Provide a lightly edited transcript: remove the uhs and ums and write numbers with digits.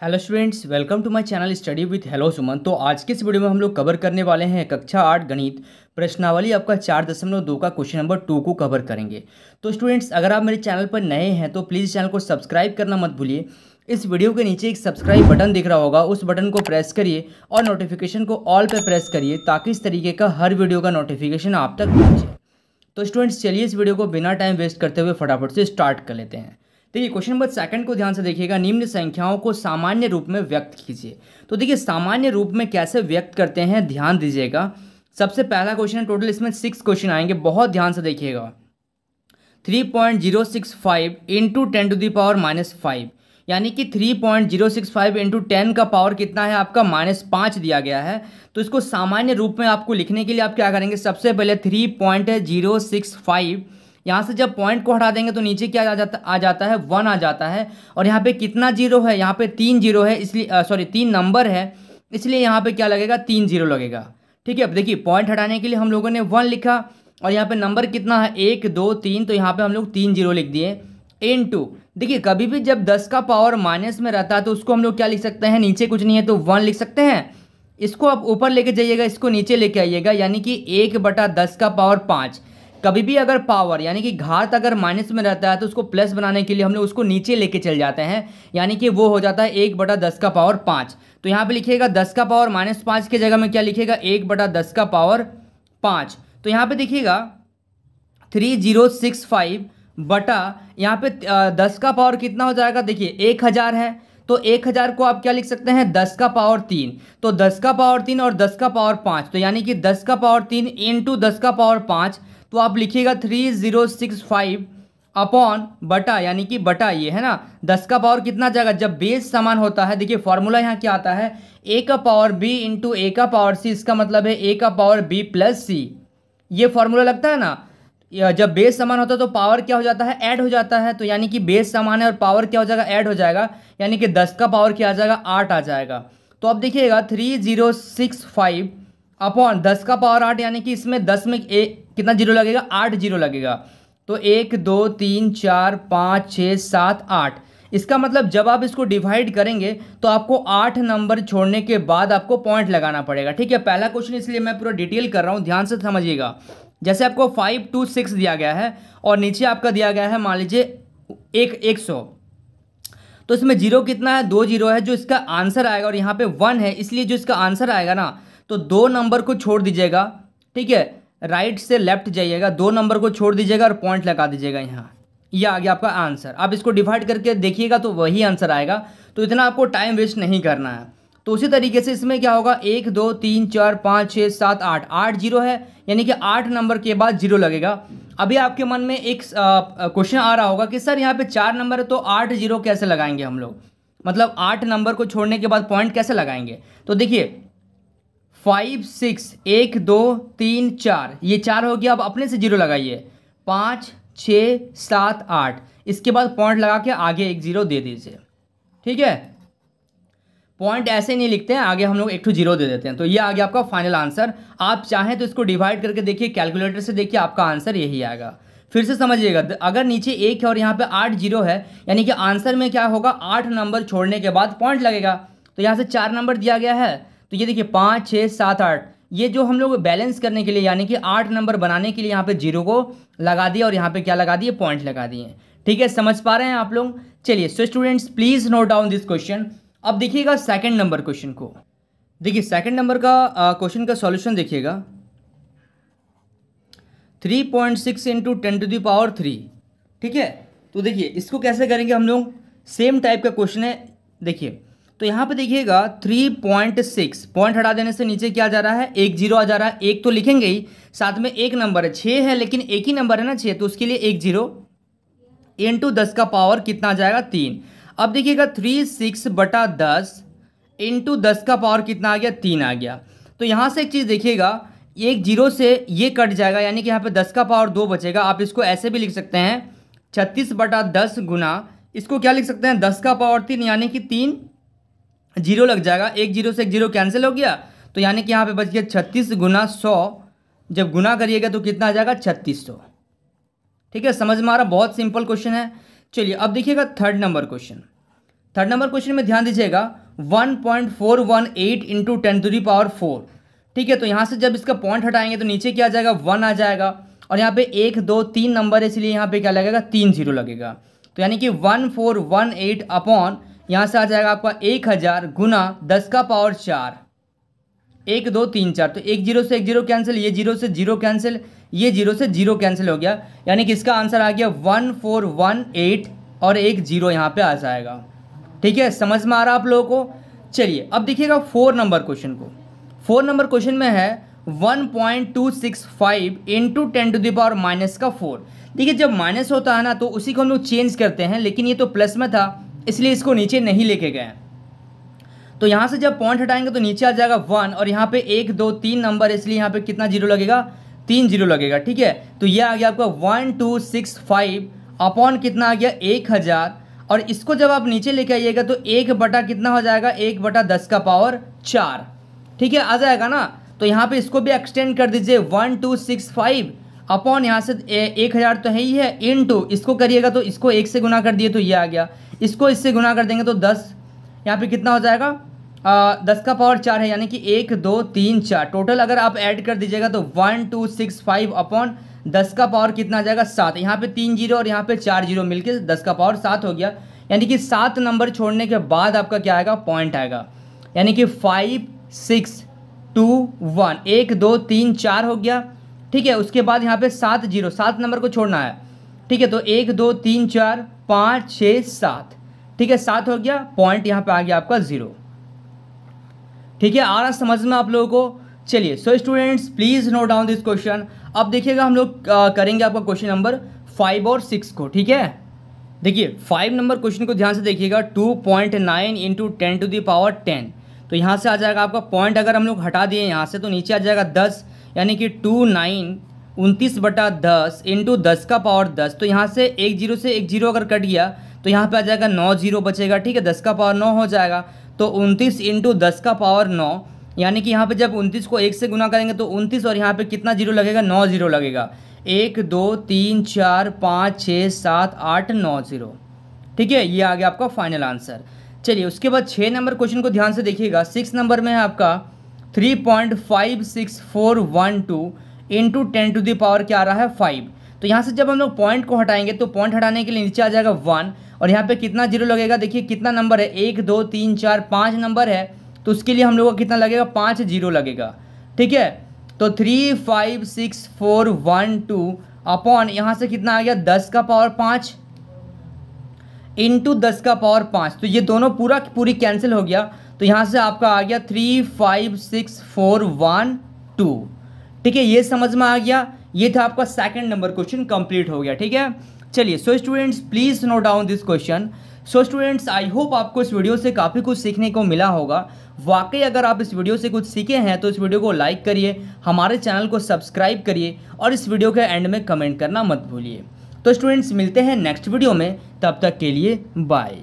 Hello students, welcome to my channel study with hello Suman. तो आज के इस वीडियो में हम लोग कवर करने वाले हैं कक्षा 8 गणित प्रश्नावली आपका 4.2 का क्वेश्चन नंबर 2 को कवर करेंगे। तो स्टूडेंट्स, अगर आप मेरे चैनल पर नए हैं तो प्लीज़ चैनल को सब्सक्राइब करना मत भूलिए। इस वीडियो के नीचे एक सब्सक्राइब बटन दिख रहा होगा, उस बटन को प्रेस करिए और नोटिफिकेशन को ऑल पे प्रेस करिए ताकि इस तरीके का हर वीडियो का नोटिफिकेशन आप तक पहुँचे। तो स्टूडेंट्स, चलिए इस वीडियो को बिना टाइम वेस्ट करते हुए फटाफट से स्टार्ट कर लेते हैं। देखिए, क्वेश्चन नंबर 2 को ध्यान से देखिएगा। निम्न संख्याओं को सामान्य रूप में व्यक्त कीजिए। तो देखिए, सामान्य रूप में कैसे व्यक्त करते हैं, ध्यान दीजिएगा। सबसे पहला क्वेश्चन है, टोटल इसमें 6 क्वेश्चन आएंगे, बहुत ध्यान से देखिएगा। 3.065 इंटू 10⁻⁻5 यानी कि 3.065 इंटू 10 का पावर कितना है आपका -5 दिया गया है। तो इसको सामान्य रूप में आपको लिखने के लिए आप क्या करेंगे, सबसे पहले 3.065 यहाँ से जब पॉइंट को हटा देंगे तो नीचे क्या आ जाता है 1 आ जाता है। और यहाँ पे कितना जीरो है, यहाँ पे 3 जीरो है, इसलिए सॉरी 3 नंबर है, इसलिए यहाँ पे क्या लगेगा 3 जीरो लगेगा। ठीक है, अब देखिए पॉइंट हटाने के लिए हम लोगों ने 1 लिखा और यहाँ पे नंबर कितना है 1 2 3, तो यहाँ पे हम लोग 3 जीरो लिख दिए। इनटू, देखिए कभी भी जब 10 का पावर माइनस में रहता है तो उसको हम लोग क्या लिख सकते हैं, नीचे कुछ नहीं है तो 1 लिख सकते हैं। इसको आप ऊपर लेके जाइएगा, इसको नीचे लेके आइएगा, यानी कि 1/10 का पावर 5। कभी भी अगर पावर यानी कि घात अगर माइनस में रहता है तो उसको प्लस बनाने के लिए हम लोग उसको नीचे लेके चल जाते हैं, यानी कि वो हो जाता है 1/10 का पावर 5। तो यहाँ पे लिखिएगा 10 का पावर -5 की जगह में क्या लिखिएगा 1/10 का पावर 5। तो यहाँ पे देखिएगा 3065 बटा यहाँ पे 10 का पावर कितना हो जाएगा, देखिए 1000 है, तो 1000 को आप क्या लिख सकते हैं 10 का पावर 3। तो 10 का पावर 3 और 10 का पावर 5, तो यानी कि 10 का पावर 3 इंटू 10 का पावर 5, तो आप लिखिएगा 3065 अपॉन बटा, यानी कि बटा ये है ना 10 का पावर कितना जाएगा, जब बेस समान होता है। देखिए फॉर्मूला यहाँ क्या आता है, a का पावर b इंटू ए का पावर c, इसका मतलब है a का पावर b प्लस c। ये फॉर्मूला लगता है ना, जब बेस समान होता है तो पावर क्या हो जाता है, ऐड हो जाता है। तो यानी कि बेस समान है और पावर क्या हो जाएगा, ऐड हो जाएगा, यानी कि 10 का पावर क्या आ जाएगा 8 आ जाएगा। तो अब देखिएगा 3065 अपॉन 10 का पावर 8, यानी कि इसमें 10 में कितना जीरो लगेगा, 8 जीरो लगेगा। तो 1 2 3 4 5 6 7 8, इसका मतलब जब आप इसको डिवाइड करेंगे तो आपको 8 नंबर छोड़ने के बाद आपको पॉइंट लगाना पड़ेगा। ठीक है, पहला क्वेश्चन इसलिए मैं पूरा डिटेल कर रहा हूँ, ध्यान से समझिएगा। जैसे आपको 5 2 6 दिया गया है और नीचे आपका दिया गया है मान लीजिए 100, तो इसमें जीरो कितना है, 2 जीरो है, जो इसका आंसर आएगा, और यहाँ पे 1 है, इसलिए जो इसका आंसर आएगा ना, तो 2 नंबर को छोड़ दीजिएगा। ठीक है, राइट से लेफ्ट जाइएगा, 2 नंबर को छोड़ दीजिएगा और पॉइंट लगा दीजिएगा यहाँ। ये आ गया आपका आंसर। आप इसको डिवाइड करके देखिएगा तो वही आंसर आएगा, तो इतना आपको टाइम वेस्ट नहीं करना है। तो उसी तरीके से इसमें क्या होगा, 1 2 3 4 5 6 7 8, 8 जीरो है, यानी कि 8 नंबर के बाद जीरो लगेगा। अभी आपके मन में एक क्वेश्चन आ रहा होगा कि सर यहाँ पे 4 नंबर है तो 8 जीरो कैसे लगाएंगे हम लोग, मतलब 8 नंबर को छोड़ने के बाद पॉइंट कैसे लगाएंगे। तो देखिए 5 6 1 2 3 4, ये 4 हो गया, अब अपने से जीरो लगाइए, 5 6 7 8, इसके बाद पॉइंट लगा के आगे एक जीरो दे दीजिए। ठीक है, पॉइंट ऐसे नहीं लिखते हैं, आगे हम लोग 1 जीरो दे देते हैं। तो ये आ गया आपका फाइनल आंसर। आप चाहें तो इसको डिवाइड करके देखिए, कैलकुलेटर से देखिए, आपका आंसर यही आएगा। फिर से समझिएगा, अगर नीचे 1 है और यहाँ पे 8 जीरो है, यानी कि आंसर में क्या होगा, 8 नंबर छोड़ने के बाद पॉइंट लगेगा। तो यहाँ से 4 नंबर दिया गया है, तो ये देखिए 5 6 7 8, ये जो हम लोग बैलेंस करने के लिए यानी कि 8 नंबर बनाने के लिए यहाँ पे जीरो को लगा दिया और यहाँ पे क्या लगा दिए, पॉइंट लगा दिए। ठीक है, समझ पा रहे हैं आप लोग। चलिए so students, please note down this question. अब देखिएगा सेकंड नंबर क्वेश्चन को। देखिए सेकंड नंबर का क्वेश्चन का सॉल्यूशन देखिएगा, 3.6 इंटू 10⁻3। ठीक है, तो देखिए इसको कैसे करेंगे हम लोग, सेम टाइप का क्वेश्चन है। देखिए तो यहाँ पे देखिएगा 3.6, पॉइंट हटा देने से नीचे क्या जा रहा है, 1 जीरो आ जा रहा है, एक तो लिखेंगे ही, साथ में एक नंबर है 6 है, लेकिन एक ही नंबर है ना 6, तो उसके लिए 1 जीरो इंटू 10 का पावर कितना आ जाएगा 3। अब देखिएगा 36/10 इंटू 10 का पावर कितना आ गया, 3 आ गया। तो यहाँ से एक चीज़ देखिएगा, एक जीरो से ये कट जाएगा, यानी कि यहाँ पे 10 का पावर 2 बचेगा। आप इसको ऐसे भी लिख सकते हैं 36/10 गुना, इसको क्या लिख सकते हैं 10 का पावर 3, यानी कि 3 जीरो लग जाएगा, एक जीरो से एक जीरो कैंसिल हो गया, तो यानी कि यहाँ पे बच गया 36 गुना 100, जब गुना करिएगा तो कितना आ जाएगा 3600। ठीक है, समझ में आ रहा, बहुत सिंपल क्वेश्चन है। चलिए अब देखिएगा third number question. Third number question में ध्यान दीजिएगा 1.418 इंटू 10⁴। ठीक है, तो यहाँ से जब इसका पॉइंट हटाएंगे तो नीचे क्या आ जाएगा 1 आ जाएगा और यहाँ पे 1 2 3 नंबर है, इसलिए यहाँ पे क्या लगेगा 3 0 लगेगा। तो यानी कि 1418 अपॉन यहाँ से आ जाएगा आपका 1000 गुना 10⁴। 1 2 3 4, तो 1 0 से 1 0 कैंसिल, ये 0 से 0 कैंसिल, ये 0 से 0 कैंसिल हो गया, यानी कि इसका आंसर आ गया 1418 और 1 0 यहाँ पे आ जाएगा। ठीक है, समझ में आ रहा आप लोगों को। चलिए अब देखिएगा 4 नंबर क्वेश्चन को। 4 नंबर क्वेश्चन में है 1.265 इंटू 10⁻⁻⁴। देखिए जब माइनस होता है ना तो उसी को हम लोग चेंज करते हैं, लेकिन ये तो प्लस में था इसलिए इसको नीचे नहीं लेके गए। तो यहाँ से जब पॉइंट हटाएंगे तो नीचे आ जाएगा 1 और यहाँ पे 1 2 3 नंबर है, इसलिए यहाँ पे कितना 0 लगेगा 3 0 लगेगा। ठीक है, तो ये आ गया आपका 1265 अपॉन कितना आ गया 1000, और इसको जब आप नीचे लेके आइएगा तो 1 बटा कितना हो जाएगा 1 बटा 10⁴। ठीक है, आ जाएगा ना। तो यहाँ पे इसको भी एक्सटेंड कर दीजिए 1265 अपॉन यहाँ से 1000 तो है ही है, इनटू इसको करिएगा तो इसको 1 से गुना कर दिए तो ये आ गया, इसको इससे गुना कर देंगे तो 10, यहाँ पे कितना हो जाएगा 10⁴ है, यानी कि 1 2 3 4 टोटल अगर आप ऐड कर दीजिएगा तो 1265 अपॉन 10⁴ कितना आ जाएगा 7। यहाँ पे 3 0 और यहाँ पे 4 0 मिलके 10⁴ हो गया, यानी कि 7 नंबर छोड़ने के बाद आपका क्या आएगा पॉइंट आएगा, यानी कि 5 6 2 1 1 2 3 4 हो गया। ठीक है, उसके बाद यहाँ पे 7 0 7 नंबर को छोड़ना है। ठीक है, तो 1 2 3 4 5 6 7, ठीक है 7 हो गया, पॉइंट यहाँ पे आ गया आपका 0। ठीक है, आ रहा समझ में आप लोगों को। चलिए so students please note down this question. अब देखिएगा हम लोग करेंगे आपका क्वेश्चन नंबर 5 और 6 को। ठीक है, देखिए 5 नंबर क्वेश्चन को ध्यान से देखिएगा 2.9 इंटू 10⁻10। तो यहाँ से आ जाएगा आपका पॉइंट, अगर हम लोग हटा दिए यहाँ से तो नीचे आ जाएगा 10, यानी कि 29 बटा 10 इंटू 10⁻10। तो यहाँ से 1 0 से 1 0 अगर कट गया तो यहाँ पे आ जाएगा 9 0 बचेगा। ठीक है, 10⁻9 हो जाएगा, तो 29 इंटू 10⁻9, यानी कि यहाँ पे जब 29 को 1 से गुना करेंगे तो 29 और यहाँ पे कितना 0 लगेगा 9 0 लगेगा। 1 2 3 4 5 6 7 8 9 0। ठीक है, ये आ गया आपका फाइनल आंसर। चलिए उसके बाद 6 नंबर क्वेश्चन को ध्यान से देखिएगा। 6 नंबर में है आपका 3.56412 इंटू 10⁻, क्या आ रहा है 5। तो यहाँ से जब हम लोग पॉइंट को हटाएंगे तो पॉइंट हटाने के लिए नीचे आ जाएगा 1 और यहाँ पे कितना 0 लगेगा, देखिए कितना नंबर है 1 2 3 4 5 नंबर है, तो उसके लिए हम लोग को कितना लगेगा 5 0 लगेगा। ठीक है, तो 3.56412 अपॉन यहाँ से कितना आ गया 10⁻5 इंटू 10⁻5, तो ये दोनों पूरी कैंसिल हो गया, तो यहाँ से आपका आ गया 3.56412। ठीक है, ये समझ में आ गया। ये था आपका सेकंड नंबर क्वेश्चन कंप्लीट हो गया। ठीक है, चलिए so students please note down this question. So students I hope आपको इस वीडियो से काफ़ी कुछ सीखने को मिला होगा। वाकई अगर आप इस वीडियो से कुछ सीखे हैं तो इस वीडियो को लाइक करिए, हमारे चैनल को सब्सक्राइब करिए और इस वीडियो के एंड में कमेंट करना मत भूलिए। तो स्टूडेंट्स मिलते हैं नेक्स्ट वीडियो में, तब तक के लिए बाय।